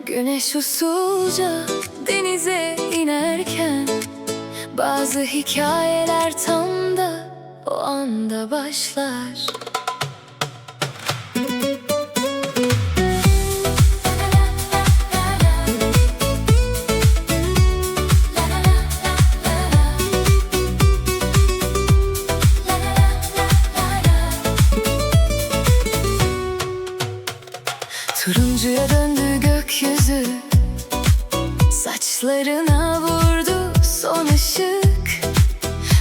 Güneş usulca denize inerken bazı hikayeler tam da o anda başlar. Turuncuya döndü gökyüzü, saçlarına vurdu son ışık.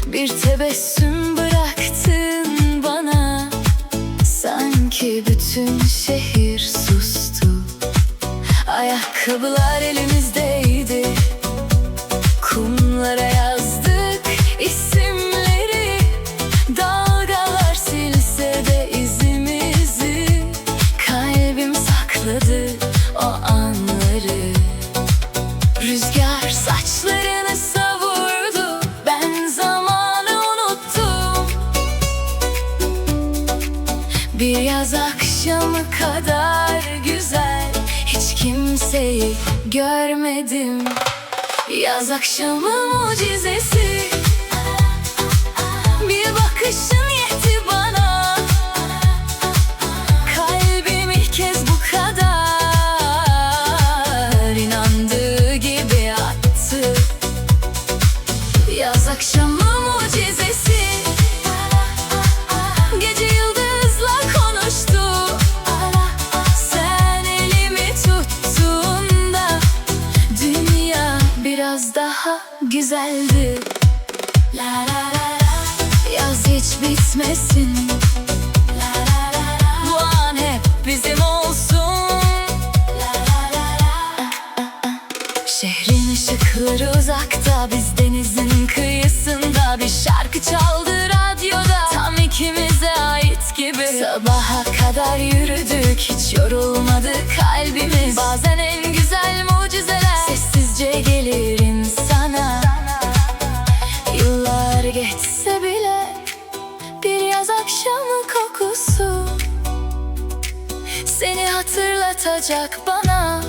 Bir tebessüm bıraktın bana, sanki bütün şehir sustu. Ayakkabılar elimizdeydi, kumlara yazdık isimleri. Dalgalar silse de izimizi, kalbim sakladı o anları. Rüzgar saçlarını savurdu, ben zamanı unuttum. Bir yaz akşamı kadar güzel hiç kimseyi görmedim. Yaz akşamı mucizesi, bir bakışın yetti bana. Kalbim ilk kez bu kadar inandığı gibi attı. Yaz akşamı mucizesi, gece yıldızla konuştu. Sen elimi tuttuğunda dünya biraz daha güzeldi. La la la la. Yaz hiç bitmesin, la la la la. Bu an hep bizim olsun, la la la la. Şehrin ışıkları uzakta, biz denizin kıyısında. Bir şarkı çaldı radyoda, tam ikimize ait gibi. Sabaha kadar yürüdük, hiç yorulmadı kalbimiz. Bazen en güzel mucizeler sessizce gelir insana. Yıllar geçse bile bir yaz akşamı kokusu seni hatırlatacak bana.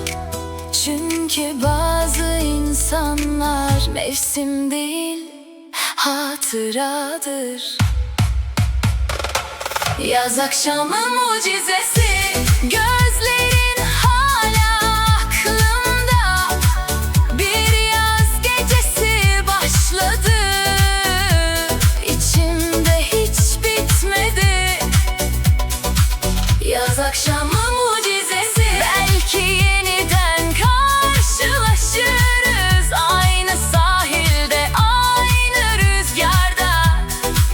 Çünkü bazı insanlar mevsim değil, hatıradır. Yaz akşamı mucizesi, gözlerin hala aklımda. Bir yaz gecesi başladı, içimde hiç bitmedi. Yaz akşamı mucizesi, belki yeniden karşılaşırız. Aynı sahilde, aynı rüzgarda,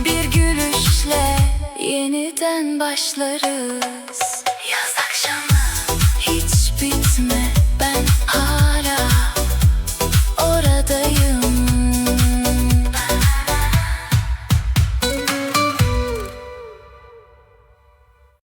bir gülüşle yeniden başlarız.